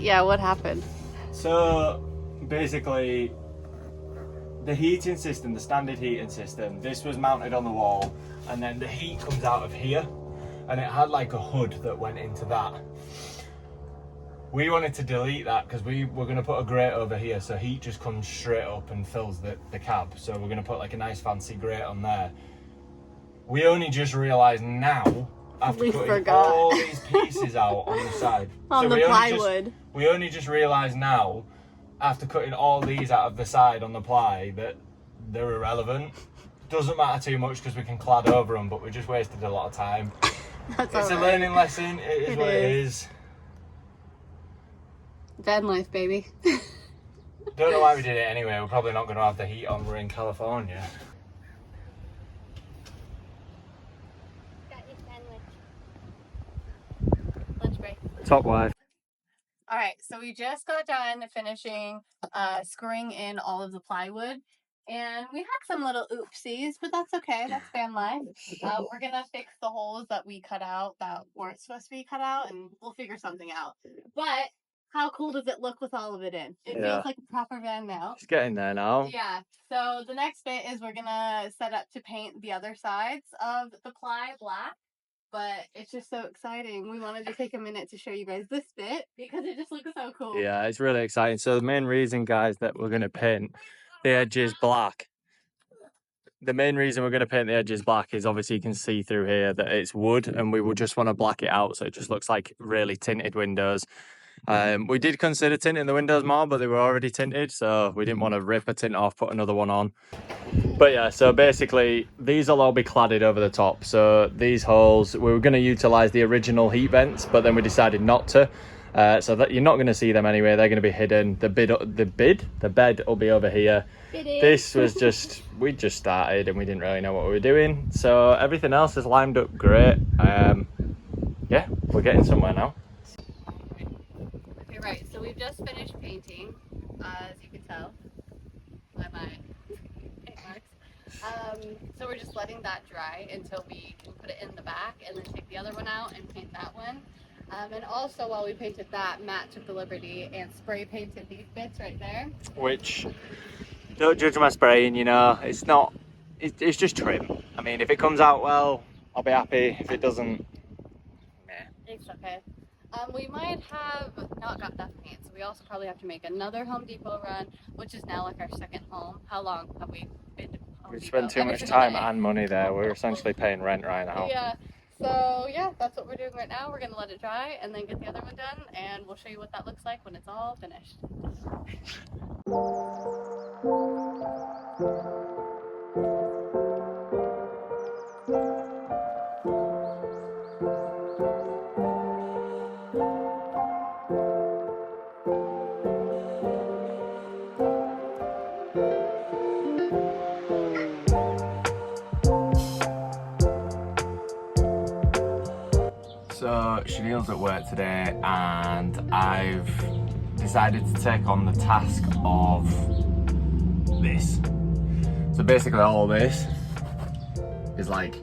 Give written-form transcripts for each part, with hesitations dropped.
Yeah, what happened? So basically, the heating system, the standard heating system, this was mounted on the wall, and then the heat comes out of here, and it had like a hood that went into that. We wanted to delete that because we were going to put a grate over here, so heat just comes straight up and fills the cab. So we're going to put like a nice fancy grate on there. We only just realised now, after cutting all these pieces out on the side. On the plywood. We only just realised now, after cutting all these out of the side on the ply, that they're irrelevant. Doesn't matter too much because we can clad over them, but we just wasted a lot of time. It's a learning lesson. It is what it is. Vanlife, baby. Don't know why we did it anyway. We're probably not going to have the heat on. We're in California. Got your sandwich. Lunch break. Top wife. All right, so we just got done finishing screwing in all of the plywood, and we had some little oopsies, but that's okay. That's van life. We're gonna fix the holes that we cut out that weren't supposed to be cut out, and we'll figure something out. But how cool does it look with all of it in? It feels like a proper van now. It's getting there now. Yeah. So the next bit is we're gonna set up to paint the other sides of the ply black. But it's just so exciting. We wanted to take a minute to show you guys this bit because it just looks so cool. Yeah, it's really exciting. So the main reason, guys, that we're going to paint the edges black. The main reason we're going to paint the edges black is obviously you can see through here that it's wood, and we would just want to black it out so it just looks like really tinted windows. We did consider tinting the windows more, but they were already tinted, so we didn't want to rip a tint off, put another one on. But yeah, so basically these will all be cladded over the top. So these holes, we were going to utilize the original heat vents, but then we decided not to. So that you're not going to see them anyway. They're going to be hidden. The bed will be over here. This was just, we just started and we didn't really know what we were doing. So everything else is lined up great. Yeah, we're getting somewhere now. Okay, right. So we've just finished painting, as you can tell by my paint marks. So we're just letting that dry until we can put it in the back and then take the other one out and paint that one. And also while we painted that, Matt took the liberty and spray painted these bits right there. Which, don't judge my spraying, you know, it's not, it's just trim. I mean, if it comes out well, I'll be happy. If it doesn't, meh. It's okay. We might have not got that paint, so we also probably have to make another Home Depot run, which is now like our second home. How long have we been to Home Depot? We spent too much time and money there. We're essentially paying rent right now. Yeah. So yeah, that's what we're doing right now. We're gonna let it dry and then get the other one done, and we'll show you what that looks like when it's all finished. So Chanel's at work today and I've decided to take on the task of this. So basically all this is like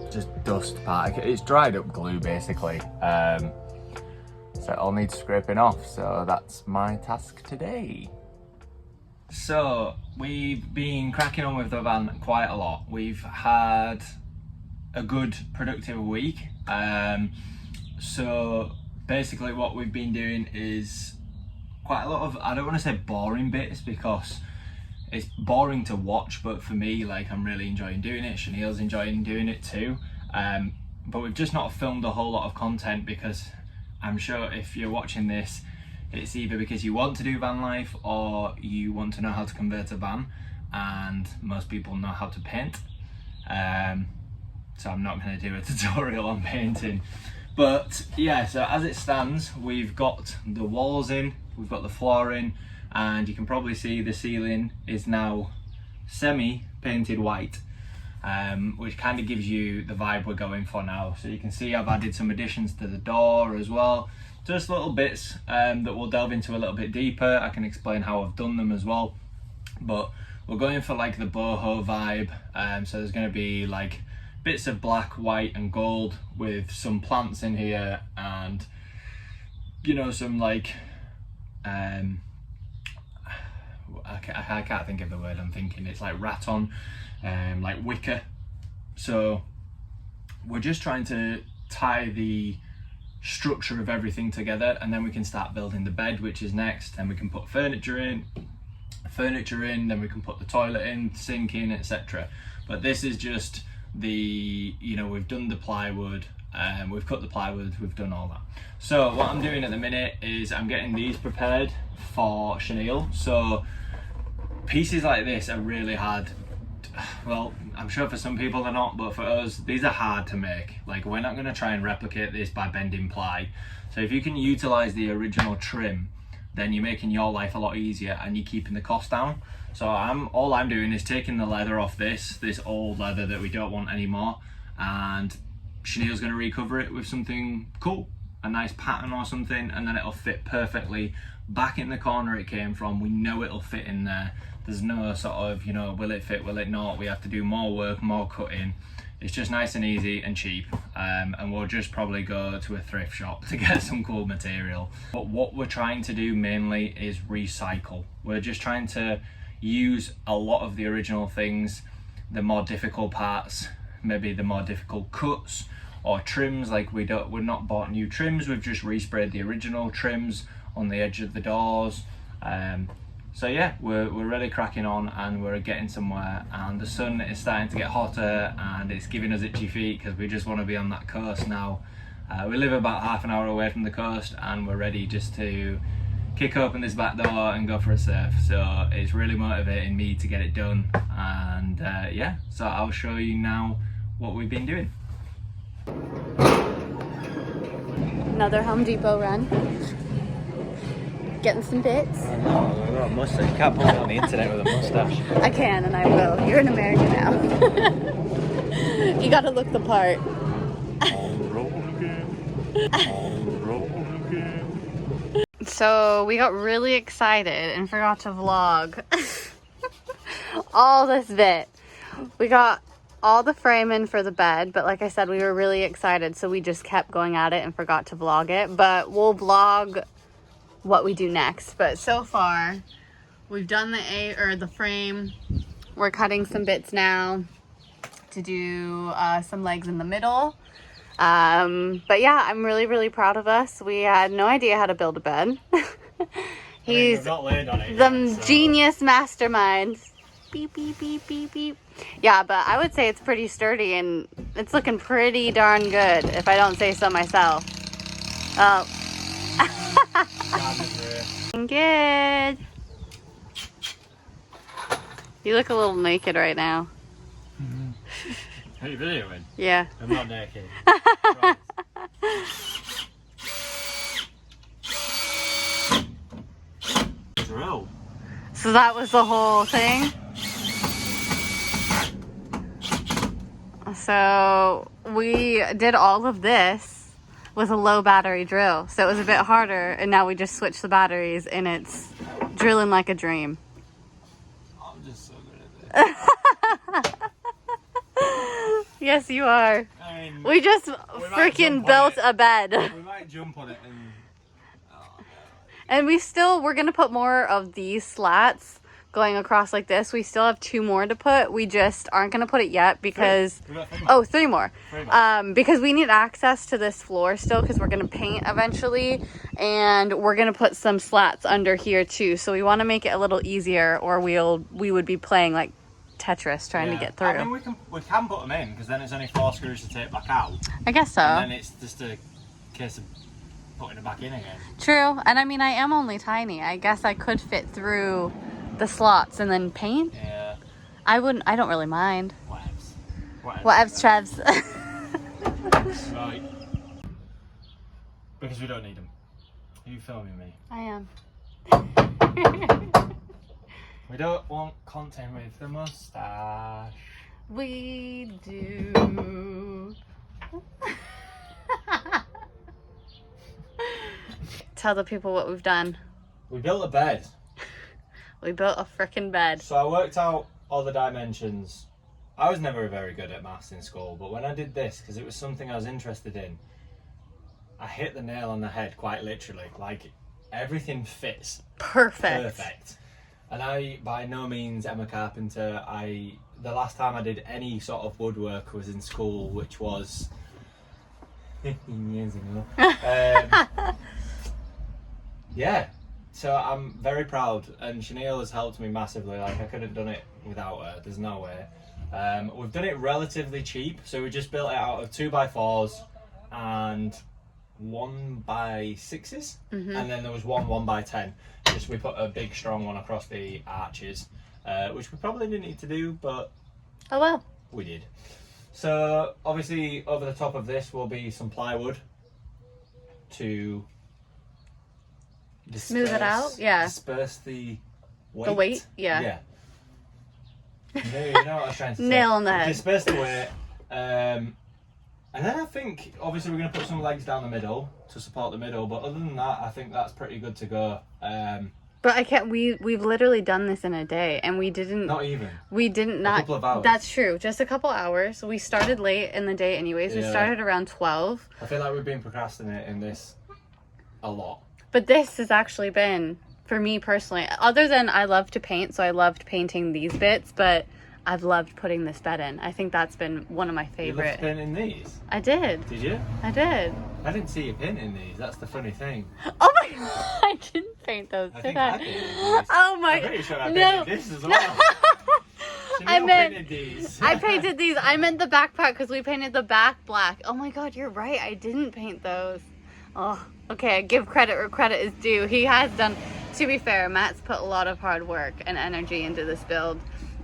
just dust part. It's dried up glue basically. So it all needs scraping off. So that's my task today. So we've been cracking on with the van quite a lot. We've had a good productive week. So basically what we've been doing is quite a lot of, I don't want to say boring bits because it's boring to watch, but for me, like, I'm really enjoying doing it. Chanel's enjoying doing it too. But we've just not filmed a whole lot of content because I'm sure if you're watching this, it's either because you want to do van life or you want to know how to convert a van, and most people know how to paint. So I'm not going to do a tutorial on painting. But yeah, so as it stands, we've got the walls in, we've got the floor in, and you can probably see the ceiling is now semi-painted white, which kind of gives you the vibe we're going for now. So you can see I've added some additions to the door as well. Just little bits that we'll delve into a little bit deeper. I can explain how I've done them as well. But we're going for like the boho vibe. So there's going to be like bits of black, white and gold with some plants in here and, you know, some like I can't think of the word I'm thinking. It's like raton, like wicker. So we're just trying to tie the structure of everything together, and then we can start building the bed, which is next. Then we can put furniture in, then we can put the toilet in, sink in, etc. But this is just the, you know, we've done the plywood, we've cut the plywood, we've done all that. So what I'm doing at the minute is I'm getting these prepared for chenille. So pieces like this are really hard. Well, I'm sure for some people they're not, but for us, these are hard to make. Like, we're not going to try and replicate this by bending ply. So if you can utilize the original trim, then you're making your life a lot easier and you're keeping the cost down. So all I'm doing is taking the leather off this old leather that we don't want anymore, and chenille's going to recover it with something cool, a nice pattern or something, and then it'll fit perfectly back in the corner it came from. We know it'll fit in there. There's no sort of, you know, will it fit, will it not? We have to do more work, more cutting. It's just nice and easy and cheap, and we'll just probably go to a thrift shop to get some cool material. But what we're trying to do mainly is recycle. We're just trying to use a lot of the original things, the more difficult parts, maybe the more difficult cuts or trims. Like we're not bought new trims, we've just resprayed the original trims on the edge of the doors. So yeah, we're really cracking on and we're getting somewhere, and the sun is starting to get hotter and it's giving us itchy feet because we just want to be on that coast now. We live about half an hour away from the coast and we're ready just to kick open this back door and go for a surf. So it's really motivating me to get it done, and yeah, so I'll show you now what we've been doing. Another Home Depot run. Getting some bits. I know, I've got a mustache. You can't put it on the internet with a mustache. I can and I will. You're in America now. You gotta look the part. On the road again. On the road again. So we got really excited and forgot to vlog all this bit. We got all the framing for the bed, but like I said, we were really excited, so we just kept going at it and forgot to vlog it. But we'll vlog what we do next. But so far we've done the frame. We're cutting some bits now to do some legs in the middle. But yeah, I'm really proud of us. We had no idea how to build a bed. He's not laid on it the yet, so. Genius mastermind. Beep beep beep beep beep. Yeah, but I would say it's pretty sturdy and it's looking pretty darn good, if I don't say so myself. Oh. Good. You look a little naked right now. Are you videoing? Yeah. I'm not naked. Drill. So that was the whole thing. So we did all of this with a low battery drill, so it was a bit harder, and now we just switched the batteries and it's drilling like a dream. I'm just so good at this. Yes, you are. I mean, We just freaking built a bed. we might jump on it and... Oh, no. And we're gonna put more of these slats going across like this. We still have 2 more to put. We just aren't gonna put it yet because... Three more. Because we need access to this floor still, because we're gonna paint eventually, and we're gonna put some slats under here too. So we want to make it a little easier, or we would be playing like Tetris trying to get through. I mean, we can put them in, because then it's only 4 screws to take back out. I guess so. And then it's just a case of putting it back in again. True. And I mean, I am only tiny. I guess I could fit through the slots and then paint. Yeah. I don't really mind. Whatevs, Trevs. Right. Because we don't need them. Are you filming me? I am. We don't want content with the mustache. We do. Tell the people what we've done. We built a bed. We built a frickin' bed. So I worked out all the dimensions. I was never very good at maths in school, but when I did this, because it was something I was interested in, I hit the nail on the head quite literally. Like, everything fits perfect. And I, by no means, am a carpenter. The last time I did any sort of woodwork was in school, which was 15 years ago. Yeah, so I'm very proud, and Sinead has helped me massively. Like, I couldn't have done it without her. There's no way. We've done it relatively cheap, so we just built it out of 2x4s and 1x6s, and then there was one 1x10. Just we put a big strong one across the arches, which we probably didn't need to do, but oh well, we did. So obviously over the top of this will be some plywood to smooth it out. Yeah, disperse the weight. The weight. Yeah. Yeah. No, you know what I was trying to say. Nail on the head. Disperse the weight. And then I think obviously we're going to put some legs down the middle to support the middle, but other than that I think that's pretty good to go. But I can't. We've literally done this in a day, and we didn't. Not even. We didn't not. A couple of hours. That's true. Just a couple hours. We started late in the day, anyways. We started around 12. I feel like we've been procrastinating this a lot. But this has actually been, for me personally, other than I love to paint, so I loved painting these bits, but I've loved putting this bed in. I think that's been one of my favorite. You loved painting these? I did. Did you? I did. I didn't see you painting these. That's the funny thing. Oh my god, I didn't paint those, did I? I painted these. Oh my. I'm pretty sure I painted this as well. Painted these. I painted these. I meant the backpack because we painted the back black. Oh my god, you're right. I didn't paint those. Oh, okay. Give credit where credit is due. He has done. To be fair, Matt's put a lot of hard work and energy into this build.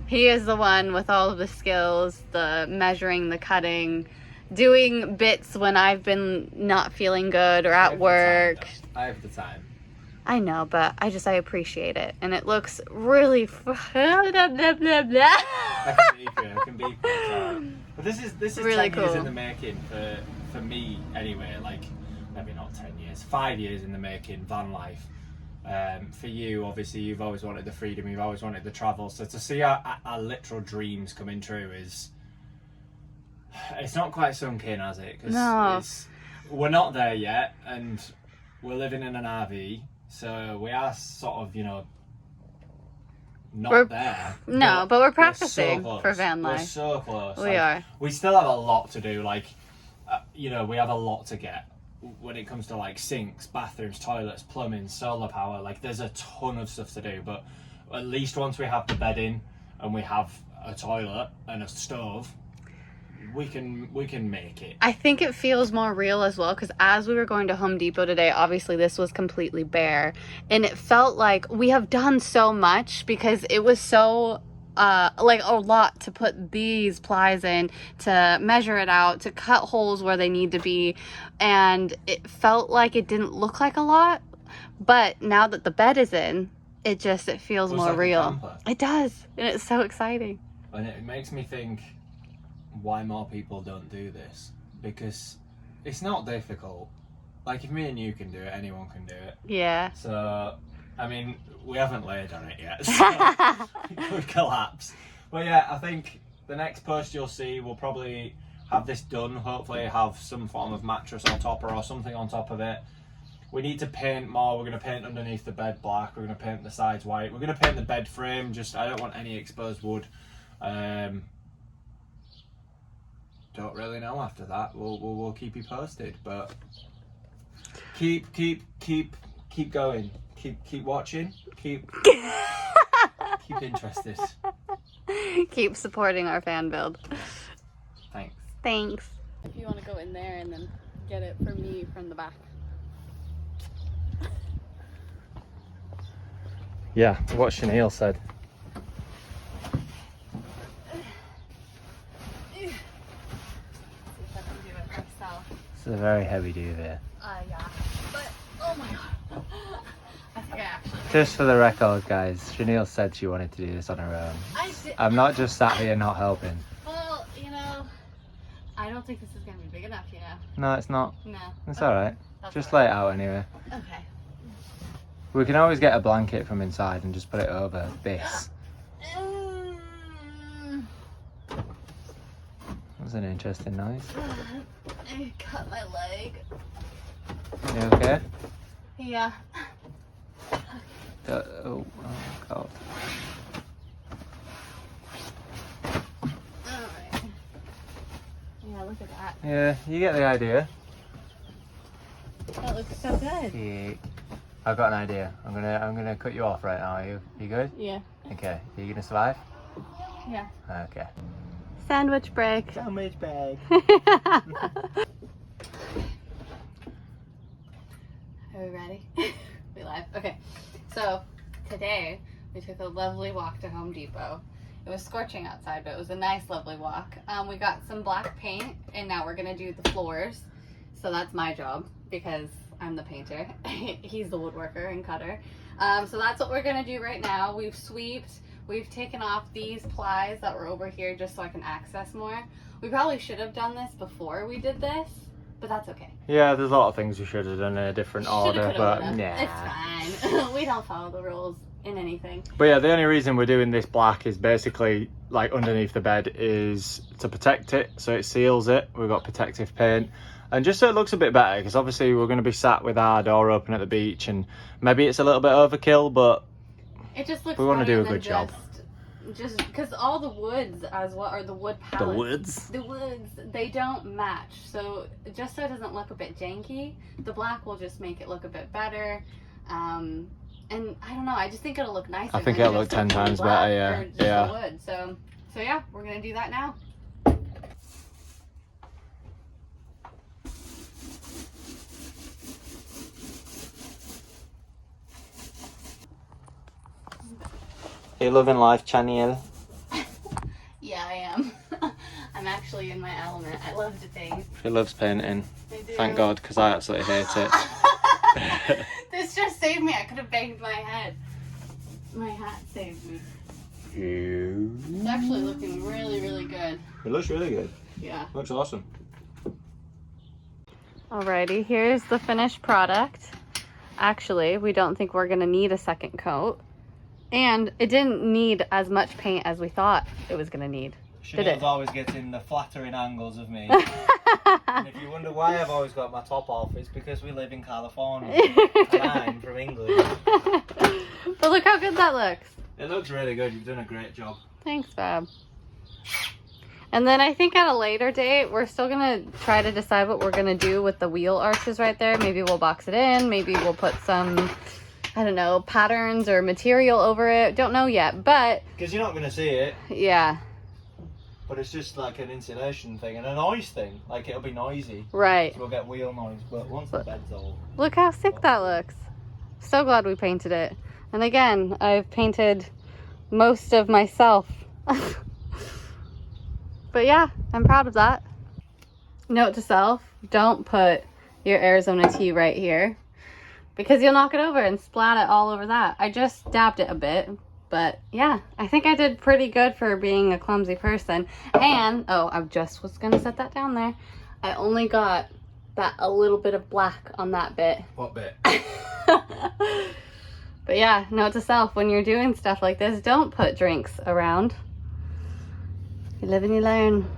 He is the one with all of the skills, the measuring, the cutting, doing bits when I've been not feeling good or at work. I have the time. I know, but I appreciate it. And it looks really... blah, blah, blah, blah. I can be But this is really 10 years cool. in the making for me anyway. Like, maybe not 10 years, 5 years in the making, van life. For you, obviously, you've always wanted the freedom, you've always wanted the travel. So to see our literal dreams coming true it's not quite sunk in, has it? 'Cause No. We're not there yet, and we're living in an RV, so we are sort of, not there. No, but we're practicing so for van life. We're so close. We are. We still have a lot to do. Like, we have a lot to get. When it comes to like sinks, bathrooms, toilets, plumbing, solar power, like there's a ton of stuff to do. But at least once we have the bed in and we have a toilet and a stove, we can make it. I think it feels more real as well, because as we were going to Home Depot today, obviously this was completely bare, and it felt like we have done so much because it was so like a lot to put these plies in, to measure it out, to cut holes where they need to be, and it felt like it didn't look like a lot, but now that the bed is in, it feels more like real. It does, and it's so exciting. And it makes me think why more people don't do this, because it's not difficult. Like, if me and you can do it, anyone can do it. Yeah. So I mean, we haven't laid on it yet, so it could collapse. But yeah, I think the next post you'll see will probably have this done. Hopefully have some form of mattress or topper or something on top of it. We need to paint more. We're going to paint underneath the bed black. We're going to paint the sides white. We're going to paint the bed frame. I don't want any exposed wood. Don't really know after that. We'll keep you posted, but keep going. Keep watching. Keep interested. Keep supporting our fan build. Thanks. If you want to go in there and then get it for me from the back. Yeah, what Chanel said. See if I can do it myself. It's a very heavy duvet. Yeah. But, oh my god. I think I actually... Just for the record, guys, Chanel said she wanted to do this on her own. I'm not just sat here not helping. Well, I don't think this is going to be big enough, No, it's not. No. It's alright. That's Just all lay it out anyway. right. Okay. We can always get a blanket from inside and just put it over this. That's an interesting noise. I cut my leg. You okay? Yeah. Oh God. Alright. Yeah, look at that. Yeah, you get the idea. That looks so good. Yeah. I've got an idea. I'm gonna cut you off right now. Are you good? Yeah. Okay. Are you gonna survive? Yeah. Okay. Sandwich break. Sandwich break. Are we ready? We live. Okay. So today we took a lovely walk to Home Depot. It was scorching outside, but it was a nice, lovely walk. We got some black paint, and now we're gonna do the floors. So that's my job because I'm the painter. He's the woodworker and cutter. So that's what we're gonna do right now. We've sweeped. We've taken off these plies that were over here just so I can access more. We probably should have done this before we did this, but that's okay. Yeah, there's a lot of things we should have done in a different order, but yeah. It's fine. We don't follow the rules in anything. But yeah, the only reason we're doing this black is basically like underneath the bed is to protect it, so it seals it. We've got protective paint. And just so it looks a bit better, because obviously we're going to be sat with our door open at the beach, and maybe it's a little bit overkill, but it just looks we want to do a good job. Just because all the woods as well, or the wood pallets. The woods, they don't match. So just so it doesn't look a bit janky, the black will just make it look a bit better. And I don't know, I just think it'll look nicer. I think it'll look 10 times better, yeah. Yeah. The wood. So yeah, we're going to do that now. Are you loving life, Chaniel? Yeah, I am. I'm actually in my element. I love to paint. She loves painting. I do. Thank God, because I absolutely hate it. This just saved me. I could have banged my head. My hat saved me. It's actually looking really, really good. It looks really good. Yeah. Looks awesome. Alrighty, here's the finished product. Actually, we don't think we're gonna need a second coat. And it didn't need as much paint as we thought it was gonna need. Chanel's always getting the flattering angles of me. And if you wonder why I've always got my top off, it's because we live in California. And I'm from England. But look how good that looks. It looks really good. You've done a great job. Thanks, Fab. And then I think at a later date, we're still gonna try to decide what we're gonna do with the wheel arches right there. Maybe we'll box it in. Maybe we'll put some, I don't know, patterns or material over it. Don't know yet, but... Because you're not going to see it. Yeah. But it's just like an insulation thing and a noise thing. Like, it'll be noisy. Right. So we'll get wheel noise, but once the bed's all... Look how sick that looks. So glad we painted it. And again, I've painted most of myself. But yeah, I'm proud of that. Note to self, don't put your Arizona tea right here, because you'll knock it over and splat it all over that. I just dabbed it a bit, but yeah, I think I did pretty good for being a clumsy person. And, oh, I just was gonna set that down there. I only got that a little bit of black on that bit. What bit? But yeah, note to self, when you're doing stuff like this, don't put drinks around. You live and you learn.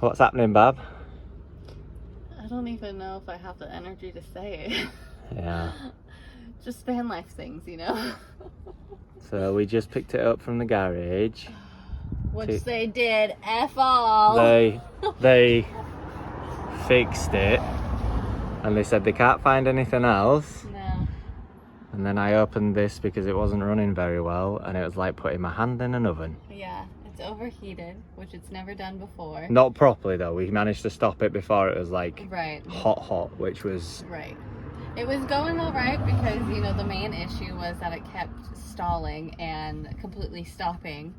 What's happening, Bab? I don't even know if I have the energy to say it. Yeah. Just van life things, you know? So we just picked it up from the garage. Which they did, F all. They fixed it. And they said they can't find anything else. No. And then I opened this because it wasn't running very well. And it was like putting my hand in an oven. Yeah. It's overheated, which it's never done before. Not properly though. We managed to stop it before it was like right. hot, which was... Right. It was going all right because, you know, the main issue was that it kept stalling and completely stopping.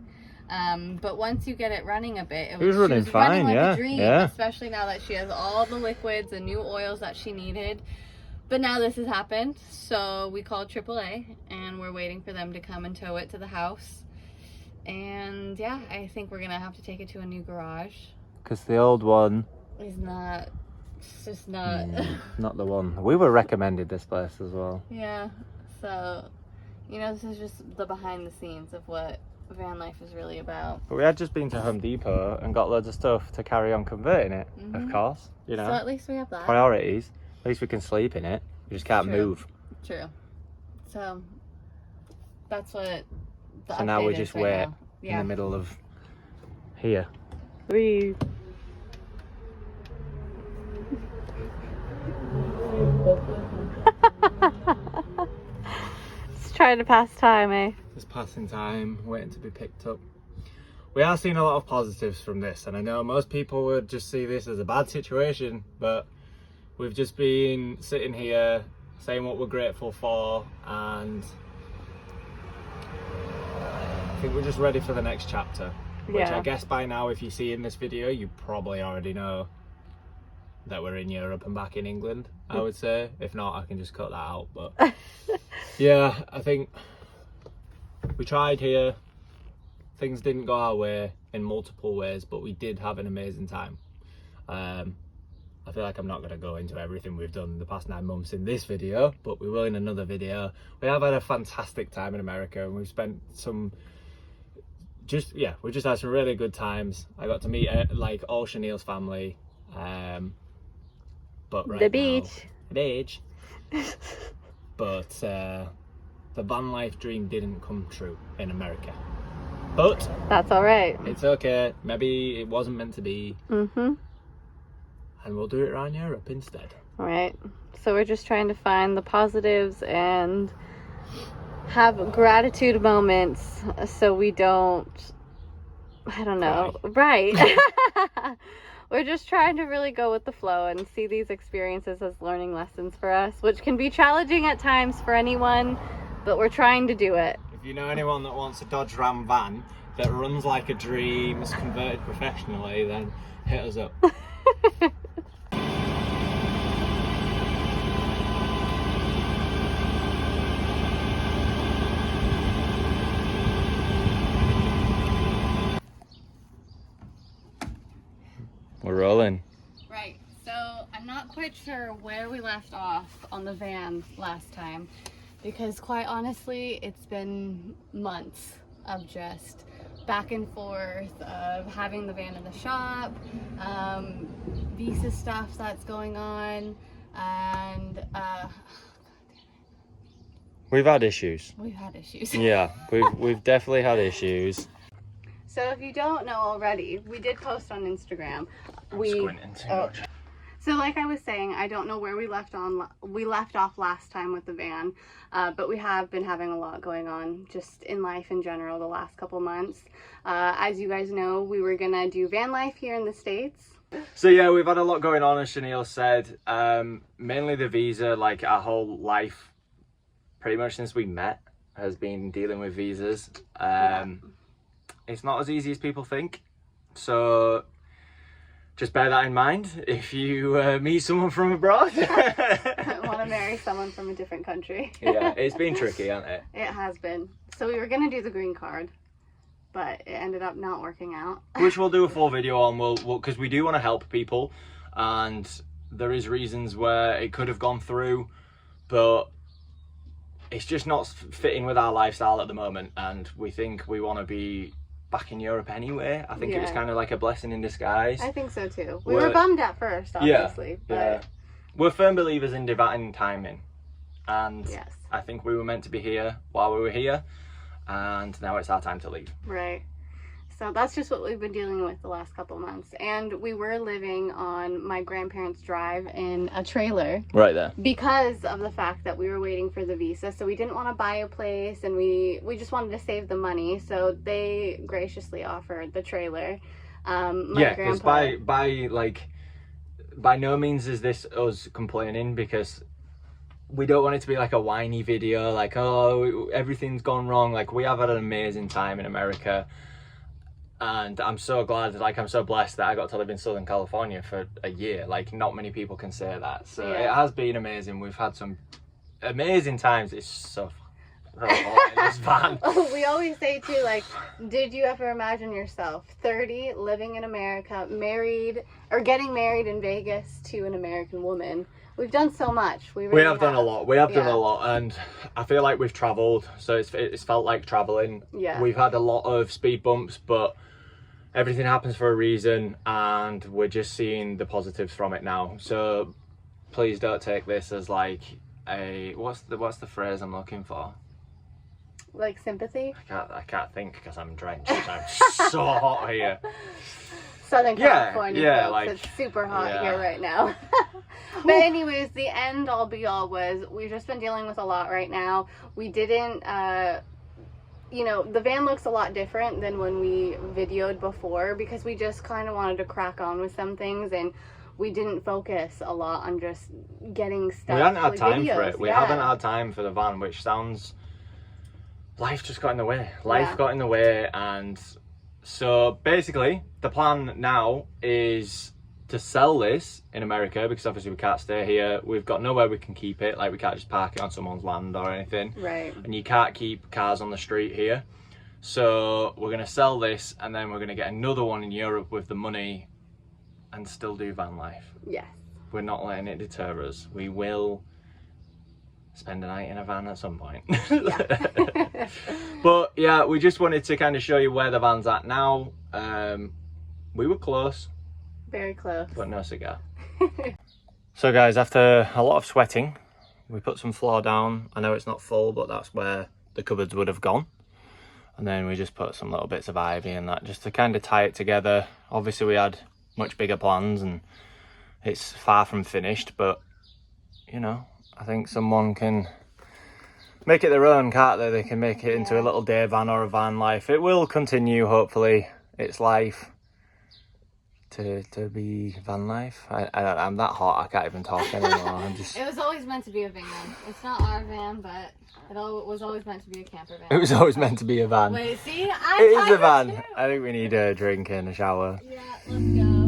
But once you get it running a bit, it was running fine, like yeah. A dream, yeah. Especially now that she has all the liquids and new oils that she needed. But now this has happened, so we called AAA and we're waiting for them to come and tow it to the house. And yeah, I think we're gonna have to take it to a new garage. Because the old one is not, it's just not. Not the one. We were recommended this place as well. Yeah, so, you know, this is just the behind the scenes of what van life is really about. But we had just been to Home Depot and got loads of stuff to carry on converting it, of course. You know, So at least we have that. Priorities. At least we can sleep in it. We just can't move. True. So that's what the So now we update just is right wait now. in the middle of here. Breathe. Just trying to pass time, eh? Just passing time, waiting to be picked up. We are seeing a lot of positives from this, and I know most people would just see this as a bad situation, but we've just been sitting here saying what we're grateful for, and I think we're just ready for the next chapter. Which I guess by now, if you see in this video, you probably already know that we're in Europe and back in England, I would say. If not, I can just cut that out. But yeah, I think we tried here. Things didn't go our way in multiple ways, but we did have an amazing time. I feel like I'm not going to go into everything we've done the past 9 months in this video, but we will in another video. We have had a fantastic time in America, and we've spent some... we just had some really good times. I got to meet like all Chanel's family, but right the now, beach. But the van life dream didn't come true in America. But that's all right. It's okay. Maybe it wasn't meant to be. And we'll do it around Europe instead. All right. So we're just trying to find the positives and have gratitude moments so we don't, I don't know. Right. We're just trying to really go with the flow and see these experiences as learning lessons for us, which can be challenging at times for anyone, but we're trying to do it. If you know anyone that wants a Dodge Ram van that runs like a dream, is converted professionally, then hit us up. We're rolling. Right, so I'm not quite sure where we left off on the van last time, because quite honestly, it's been months of just back and forth of having the van in the shop, visa stuff that's going on, and we've had issues. We've had issues. Yeah, we've definitely had issues. So if you don't know already, we did post on Instagram. Squinting too much. So like I was saying, I don't know where we left off last time with the van, but we have been having a lot going on just in life in general the last couple months. As you guys know, we were gonna do van life here in the States. So yeah, we've had a lot going on, as Chanel said. Mainly the visa, like our whole life, pretty much since we met, has been dealing with visas. It's not as easy as people think, so just bear that in mind if you meet someone from abroad. Want to marry someone from a different country. Yeah, it's been tricky, hasn't it? It has been. So we were going to do the green card, but it ended up not working out. Which we'll do a full video on, because we do want to help people, and there is reasons where it could have gone through, but it's just not fitting with our lifestyle at the moment, and we think we want to be back in Europe anyway. I think it was kind of like a blessing in disguise. I think so too. We were bummed at first, obviously. But we're firm believers in divine timing, and yes. I think we were meant to be here while we were here, and now it's our time to leave. Right. So that's just what we've been dealing with the last couple of months. And we were living on my grandparents' drive in a trailer. Right there. Because of the fact that we were waiting for the visa. So we didn't want to buy a place, and we just wanted to save the money. So they graciously offered the trailer. Because by no means is this us complaining, because we don't want it to be like a whiny video, like, oh, everything's gone wrong. Like, we have had an amazing time in America. And I'm so glad, like, I'm so blessed that I got to live in Southern California for a year. Like, not many people can say that. So it has been amazing. We've had some amazing times. It's so in this van. We always say too, like, did you ever imagine yourself 30, living in America, married or getting married in Vegas to an American woman? We've done so much. We have done a lot. We have done a lot, and I feel like we've travelled, so it's felt like travelling. Yeah. We've had a lot of speed bumps, but everything happens for a reason, and we're just seeing the positives from it now. So please don't take this as like a what's the phrase I'm looking for? Like sympathy? I can't think because I'm drenched. I'm so hot here. Southern California, folks. Like, it's super hot here right now. But anyways, the end all be all was we've just been dealing with a lot right now. We didn't, you know, the van looks a lot different than when we videoed before because we just kind of wanted to crack on with some things and we didn't focus a lot on just getting stuff. We hadn't had time videos. for it. We haven't had time for the van, which sounds... Life just got in the way. Life got in the way, and so basically the plan now is to sell this in America because obviously we can't stay here. We've got nowhere we can keep it. Like, we can't just park it on someone's land or anything. Right. And you can't keep cars on the street here. So we're going to sell this, and then we're going to get another one in Europe with the money and still do van life. Yes. We're not letting it deter us. We will spend a night in a van at some point. Yeah. But yeah, we just wanted to kind of show you where the van's at now. We were close. Very close. But no cigar. So guys, after a lot of sweating, we put some floor down. I know it's not full, but that's where the cupboards would have gone. And then we just put some little bits of ivy and that just to kind of tie it together. Obviously we had much bigger plans and it's far from finished, but you know, I think someone can make it their own, can't they? They can make it into a little day van or a van life. It will continue, hopefully, its life to be van life. I'm that hot, I can't even talk anymore. I'm just... It was always meant to be a van. It's not our van, but it was always meant to be a camper van. It was always meant to be a van. Wait, see? It is a van. Too. I think we need a drink and a shower. Yeah, let's go.